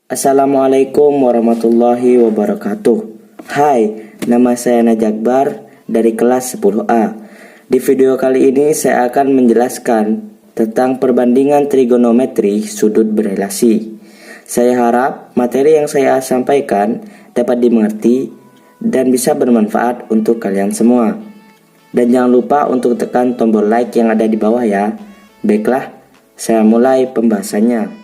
Assalamualaikum warahmatullahi wabarakatuh. Hai, nama saya Najakbar dari kelas 10A. Di video kali ini saya akan menjelaskan tentang perbandingan trigonometri sudut berelasi. Saya harap materi yang saya sampaikan dapat dimengerti dan bisa bermanfaat untuk kalian semua. Dan jangan lupa untuk tekan tombol like yang ada di bawah ya. Baiklah, saya mulai pembahasannya.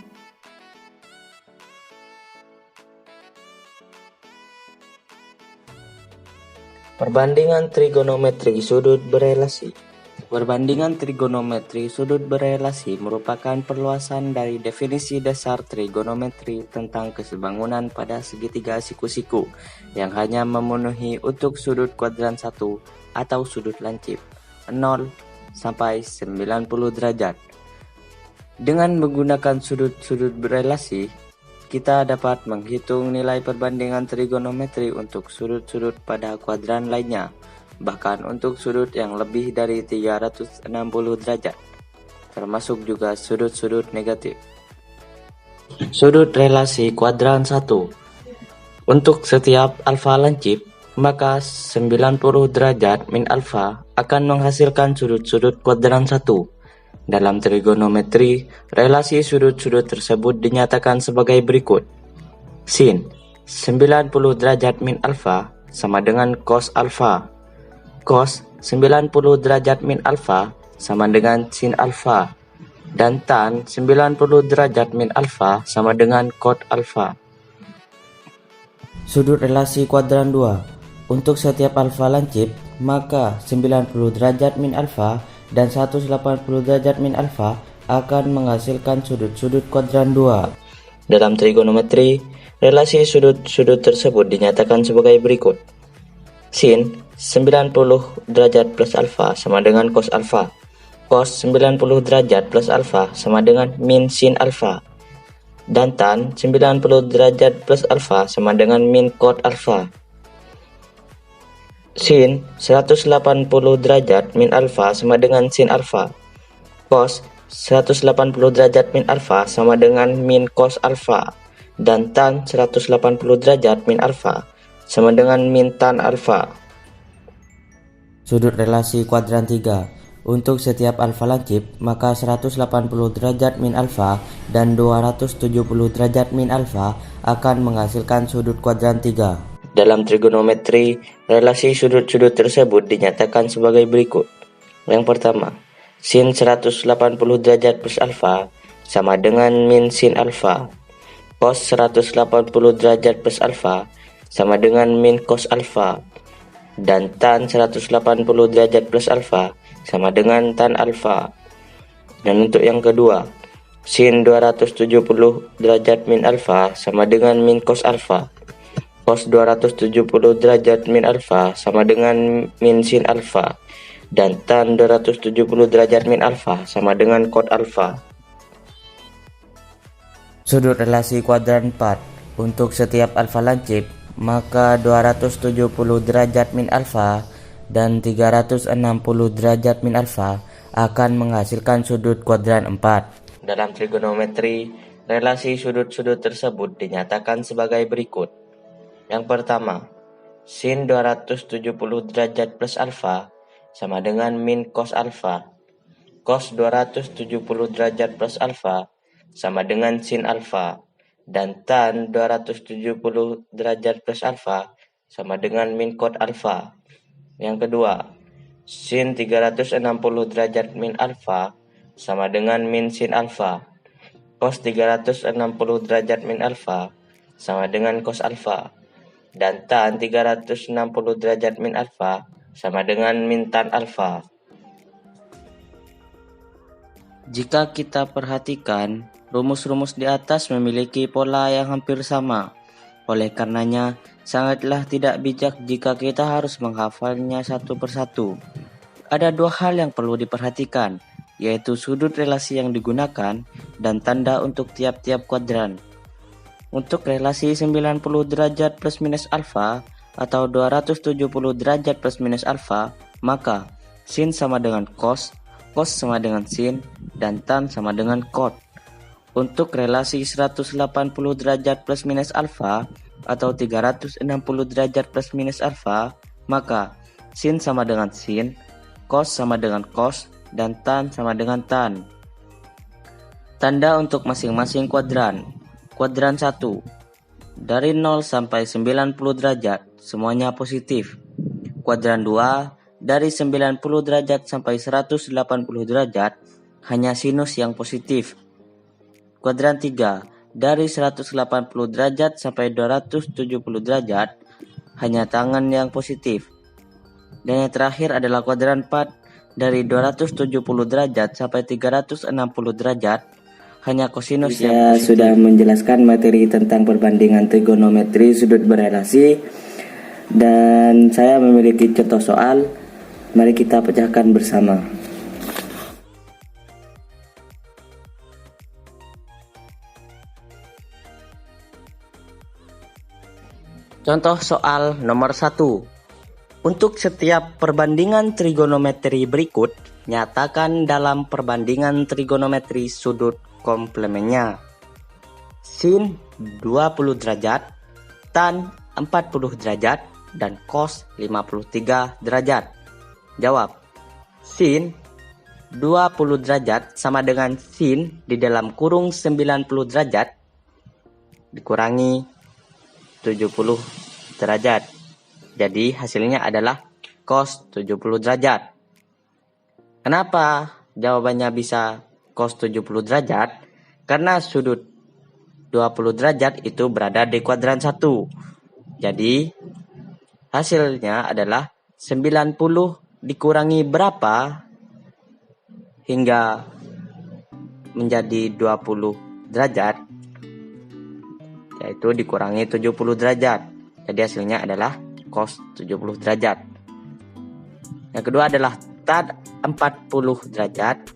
Perbandingan trigonometri sudut berelasi. Perbandingan trigonometri sudut berelasi merupakan perluasan dari definisi dasar trigonometri tentang kesebangunan pada segitiga siku-siku yang hanya memenuhi untuk sudut kuadran 1 atau sudut lancip 0 sampai 90 derajat. Dengan menggunakan sudut-sudut berelasi, kita dapat menghitung nilai perbandingan trigonometri untuk sudut-sudut pada kuadran lainnya, bahkan untuk sudut yang lebih dari 360 derajat, termasuk juga sudut-sudut negatif. Sudut relasi kuadran 1. Untuk setiap alfa lancip, maka 90 derajat min alfa akan menghasilkan sudut-sudut kuadran 1. Dalam trigonometri, relasi sudut-sudut tersebut dinyatakan sebagai berikut. Sin 90 derajat min alfa sama dengan cos alfa. Cos 90 derajat min alfa sama dengan sin alfa. Dan tan 90 derajat min alfa sama dengan cot alfa. Sudut relasi kuadran 2. Untuk setiap alfa lancip, maka 90 derajat min alfa dan 180 derajat min alfa akan menghasilkan sudut-sudut kuadran 2. Dalam trigonometri, relasi sudut-sudut tersebut dinyatakan sebagai berikut. Sin 90 derajat plus alfa sama dengan cos alfa. Cos 90 derajat plus alfa sama dengan min sin alfa. Dan tan 90 derajat plus alfa sama dengan min cot alfa. Sin 180 derajat min alfa sama dengan sin alfa. Cos 180 derajat min alfa sama dengan min cos alfa. Dan tan 180 derajat min alfa sama dengan min tan alfa. Sudut relasi kuadran 3. Untuk setiap alfa lancip, maka 180 derajat min alfa dan 270 derajat min alfa akan menghasilkan sudut kuadran 3. Dalam trigonometri, relasi sudut-sudut tersebut dinyatakan sebagai berikut. Yang pertama, sin 180 derajat plus alfa sama dengan min sin alfa. Cos 180 derajat plus alfa sama dengan min cos alfa. Dan tan 180 derajat plus alfa sama dengan tan alfa. Dan untuk yang kedua, sin 270 derajat min alfa sama dengan min cos alfa. Cos 270 derajat min alfa sama dengan min sin alfa. Dan tan 270 derajat min alfa sama dengan cot alfa. Sudut relasi kuadran 4. Untuk setiap alfa lancip, maka 270 derajat min alfa dan 360 derajat min alfa akan menghasilkan sudut kuadran 4. Dalam trigonometri, relasi sudut-sudut tersebut dinyatakan sebagai berikut. Yang pertama, sin 270 derajat plus alfa sama dengan min cos alfa. Cos 270 derajat plus alfa sama dengan sin alfa. Dan tan 270 derajat plus alfa sama dengan min cot alfa. Yang kedua, sin 360 derajat min alfa sama dengan min sin alfa. Cos 360 derajat min alfa sama dengan cos alfa. Dan tan 360 derajat min alfa sama dengan min tan alfa. Jika kita perhatikan, rumus-rumus di atas memiliki pola yang hampir sama. Oleh karenanya, sangatlah tidak bijak jika kita harus menghafalnya satu persatu. Ada dua hal yang perlu diperhatikan, yaitu sudut relasi yang digunakan dan tanda untuk tiap-tiap kuadran. Untuk relasi 90 derajat plus minus alfa atau 270 derajat plus minus alfa, maka sin sama dengan cos, cos sama dengan sin, dan tan sama dengan cot. Untuk relasi 180 derajat plus minus alfa atau 360 derajat plus minus alfa, maka sin sama dengan sin, cos sama dengan cos, dan tan sama dengan tan. Tanda untuk masing-masing kuadran. Kuadran 1. Dari 0 sampai 90 derajat, semuanya positif. Kuadran 2. Dari 90 derajat sampai 180 derajat, hanya sinus yang positif. Kuadran 3. Dari 180 derajat sampai 270 derajat, hanya tangan yang positif. Dan yang terakhir adalah kuadran 4. Dari 270 derajat sampai 360 derajat, hanya kosinus yang positif. Sudah menjelaskan materi tentang perbandingan trigonometri sudut berelasi, dan saya memiliki contoh soal. Mari kita pecahkan bersama. Contoh soal nomor 1. Untuk setiap perbandingan trigonometri berikut, nyatakan dalam perbandingan trigonometri sudut komplemennya. Sin 20 derajat, tan 40 derajat, dan cos 53 derajat. Jawab. Sin 20 derajat sama dengan sin di dalam kurung 90 derajat dikurangi 70 derajat. Jadi hasilnya adalah cos 70 derajat. Kenapa jawabannya bisa cos 70 derajat? Karena sudut 20 derajat itu berada di kuadran 1. Jadi hasilnya adalah 90 dikurangi berapa hingga menjadi 20 derajat, yaitu dikurangi 70 derajat. Jadi hasilnya adalah cos 70 derajat. Yang kedua adalah tan 40 derajat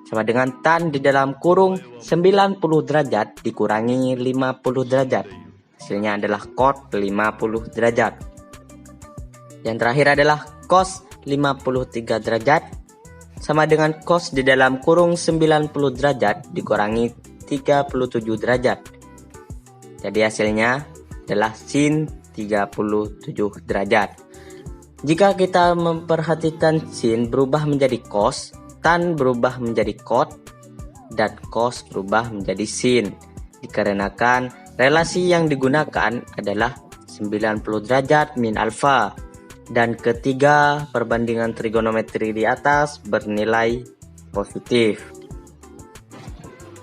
sama dengan tan di dalam kurung 90 derajat dikurangi 50 derajat. Hasilnya adalah cot 50 derajat. Yang terakhir adalah cos 53 derajat sama dengan cos di dalam kurung 90 derajat dikurangi 37 derajat. Jadi hasilnya adalah sin 37 derajat. Jika kita memperhatikan sin berubah menjadi cos, tan berubah menjadi cot, dan cos berubah menjadi sin. Dikarenakan relasi yang digunakan adalah 90 derajat min alfa. Dan ketiga perbandingan trigonometri di atas bernilai positif.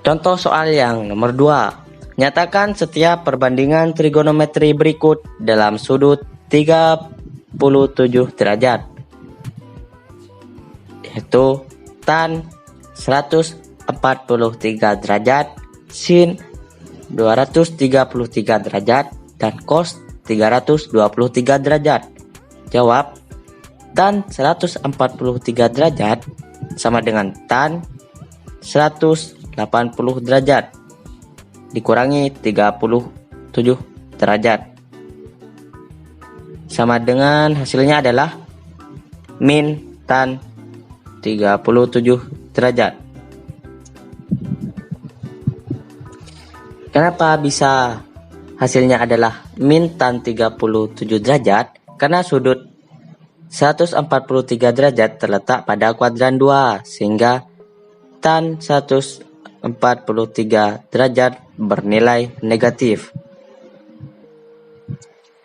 Contoh soal yang nomor 2. Nyatakan setiap perbandingan trigonometri berikut dalam sudut 37 derajat. Yaitu tan 143 derajat, sin 233 derajat, dan cos 323 derajat. Jawab. Tan 143 derajat sama dengan tan 180 derajat dikurangi 37 derajat sama dengan hasilnya adalah min tan 37 derajat. Kenapa bisa hasilnya adalah min tan 37 derajat? Karena sudut 143 derajat terletak pada kuadran 2, sehingga tan 143 derajat bernilai negatif.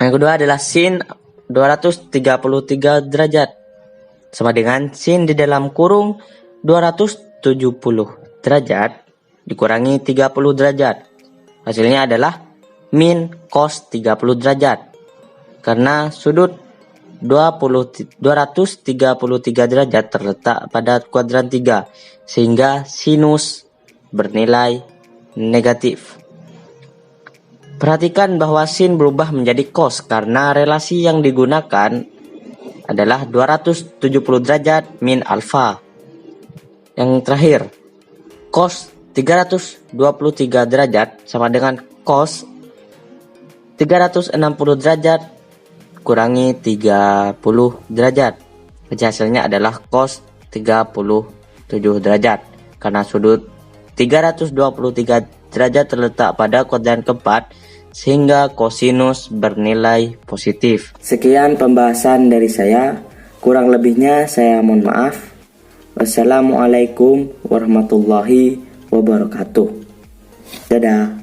Yang kedua adalah sin 233 derajat sama dengan sin di dalam kurung 270 derajat dikurangi 30 derajat. Hasilnya adalah min cos 30 derajat. Karena sudut 233 derajat terletak pada kuadran 3, sehingga sinus bernilai negatif. Perhatikan bahwa sin berubah menjadi cos karena relasi yang digunakan adalah 270 derajat min alfa. Yang terakhir, cos 323 derajat sama dengan cos 360 derajat kurangi 30 derajat. Jadi hasilnya adalah cos 37 derajat. Karena sudut 323 derajat terletak pada kuadran keempat, sehingga kosinus bernilai positif. Sekian pembahasan dari saya, kurang lebihnya saya mohon maaf. Wassalamualaikum warahmatullahi wabarakatuh. Dadah.